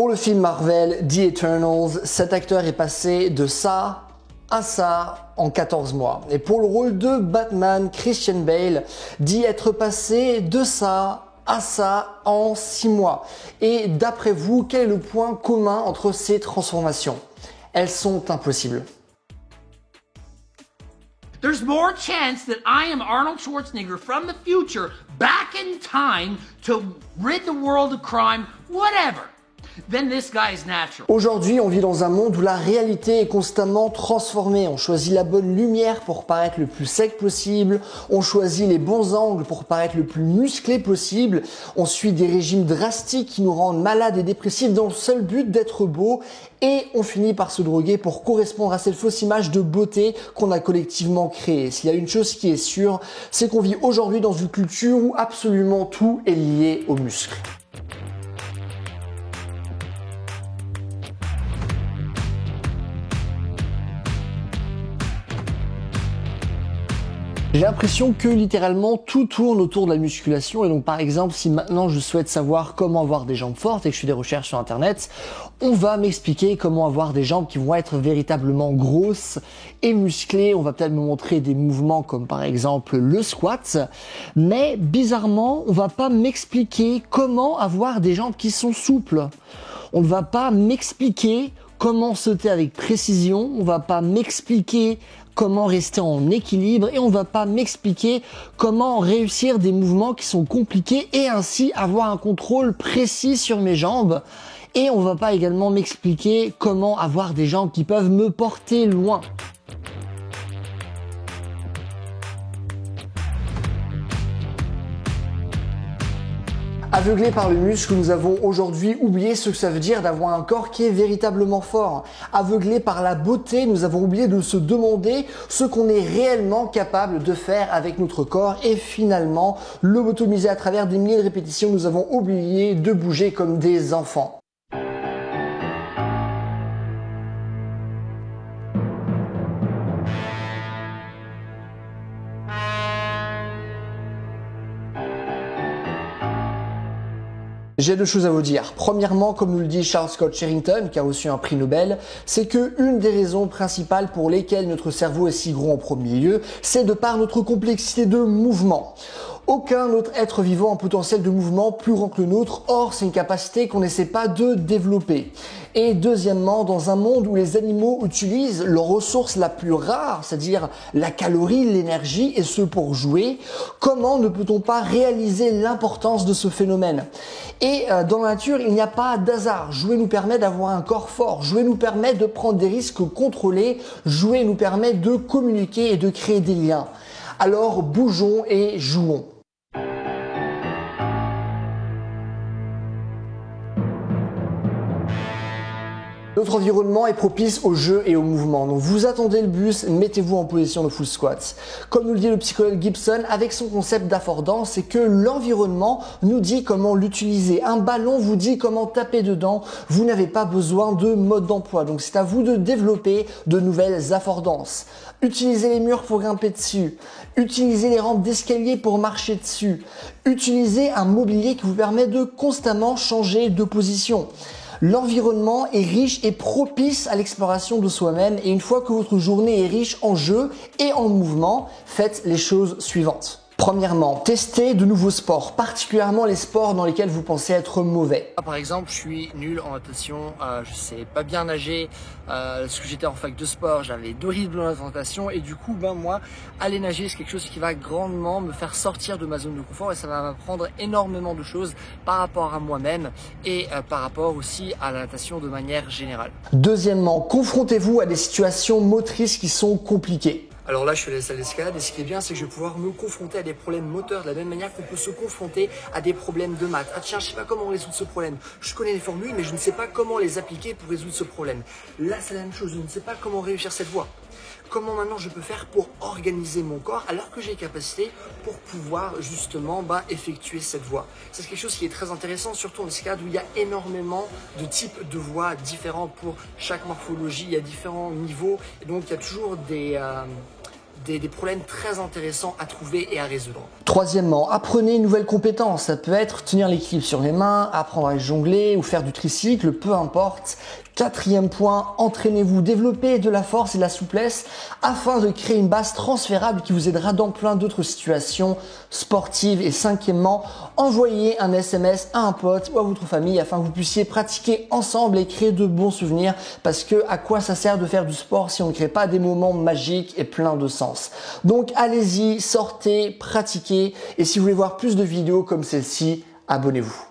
Pour le film Marvel The Eternals, cet acteur est passé de ça à ça en 14 mois. Et pour le rôle de Batman, Christian Bale dit être passé de ça à ça en 6 mois. Et d'après vous, quel est le point commun entre ces transformations? Elles sont impossibles. There's more chance that I am Arnold Schwarzenegger from the future, back in time, to rid the world of crime, whatever, than this guy's natural. Aujourd'hui, on vit dans un monde où la réalité est constamment transformée. On choisit la bonne lumière pour paraître le plus sec possible. On choisit les bons angles pour paraître le plus musclé possible. On suit des régimes drastiques qui nous rendent malades et dépressifs dans le seul but d'être beau. Et on finit par se droguer pour correspondre à cette fausse image de beauté qu'on a collectivement créée. S'il y a une chose qui est sûre, c'est qu'on vit aujourd'hui dans une culture où absolument tout est lié aux muscles. J'ai l'impression que littéralement tout tourne autour de la musculation et donc par exemple si maintenant je souhaite savoir comment avoir des jambes fortes et que je fais des recherches sur internet, on va m'expliquer comment avoir des jambes qui vont être véritablement grosses et musclées. On va peut-être me montrer des mouvements comme par exemple le squat, mais bizarrement on va pas m'expliquer comment avoir des jambes qui sont souples. On ne va pas m'expliquer comment sauter avec précision, on va pas m'expliquer comment rester en équilibre et on va pas m'expliquer comment réussir des mouvements qui sont compliqués et ainsi avoir un contrôle précis sur mes jambes. Et on va pas également m'expliquer comment avoir des jambes qui peuvent me porter loin. Aveuglés par le muscle, nous avons aujourd'hui oublié ce que ça veut dire d'avoir un corps qui est véritablement fort. Aveuglés par la beauté, nous avons oublié de se demander ce qu'on est réellement capable de faire avec notre corps et finalement, lobotomisés à travers des milliers de répétitions, nous avons oublié de bouger comme des enfants. J'ai deux choses à vous dire. Premièrement, comme nous le dit Charles Scott Sherrington, qui a reçu un prix Nobel, c'est que une des raisons principales pour lesquelles notre cerveau est si gros en premier lieu, c'est de par notre complexité de mouvement. Aucun autre être vivant a un potentiel de mouvement plus grand que le nôtre, or c'est une capacité qu'on n'essaie pas de développer. Et deuxièmement, dans un monde où les animaux utilisent leur ressource la plus rare, c'est-à-dire la calorie, l'énergie, et ce pour jouer, comment ne peut-on pas réaliser l'importance de ce phénomène? Et dans la nature, il n'y a pas d'hasard. Jouer nous permet d'avoir un corps fort, jouer nous permet de prendre des risques contrôlés, jouer nous permet de communiquer et de créer des liens. Alors bougeons et jouons. Notre environnement est propice au jeu et au mouvement. Donc vous attendez le bus, mettez-vous en position de full squat. Comme nous le dit le psychologue Gibson avec son concept d'affordance, c'est que l'environnement nous dit comment l'utiliser. Un ballon vous dit comment taper dedans. Vous n'avez pas besoin de mode d'emploi. Donc c'est à vous de développer de nouvelles affordances. Utilisez les murs pour grimper dessus. Utilisez les rampes d'escalier pour marcher dessus. Utilisez un mobilier qui vous permet de constamment changer de position. L'environnement est riche et propice à l'exploration de soi-même et une fois que votre journée est riche en jeux et en mouvement, faites les choses suivantes. Premièrement, testez de nouveaux sports, particulièrement les sports dans lesquels vous pensez être mauvais. Par exemple, je suis nul en natation, je sais pas bien nager, lorsque j'étais en fac de sport, j'avais d'horribles notes en natation et du coup, moi, aller nager, c'est quelque chose qui va grandement me faire sortir de ma zone de confort et ça va m'apprendre énormément de choses par rapport à moi-même et par rapport aussi à la natation de manière générale. Deuxièmement, confrontez-vous à des situations motrices qui sont compliquées. Alors là, je suis à la salle d'escalade et ce qui est bien, c'est que je vais pouvoir me confronter à des problèmes moteurs de la même manière qu'on peut se confronter à des problèmes de maths. Ah tiens, je sais pas comment résoudre ce problème. Je connais les formules, mais je ne sais pas comment les appliquer pour résoudre ce problème. Là, c'est la même chose. Je ne sais pas comment réussir cette voie. Comment maintenant je peux faire pour organiser mon corps alors que j'ai capacité pour pouvoir justement effectuer cette voie. C'est quelque chose qui est très intéressant, surtout en escalade où il y a énormément de types de voies différents pour chaque morphologie, il y a différents niveaux et donc il y a toujours des problèmes très intéressants à trouver et à résoudre. Troisièmement, apprenez une nouvelle compétence. Ça peut être tenir l'équilibre sur les mains, apprendre à jongler ou faire du tricycle, peu importe. Quatrième point, entraînez-vous, développez de la force et de la souplesse afin de créer une base transférable qui vous aidera dans plein d'autres situations sportives. Et cinquièmement, envoyez un SMS à un pote ou à votre famille afin que vous puissiez pratiquer ensemble et créer de bons souvenirs, parce que à quoi ça sert de faire du sport si on ne crée pas des moments magiques et pleins de sens. Donc allez-y, sortez, pratiquez, et si vous voulez voir plus de vidéos comme celle-ci, abonnez-vous.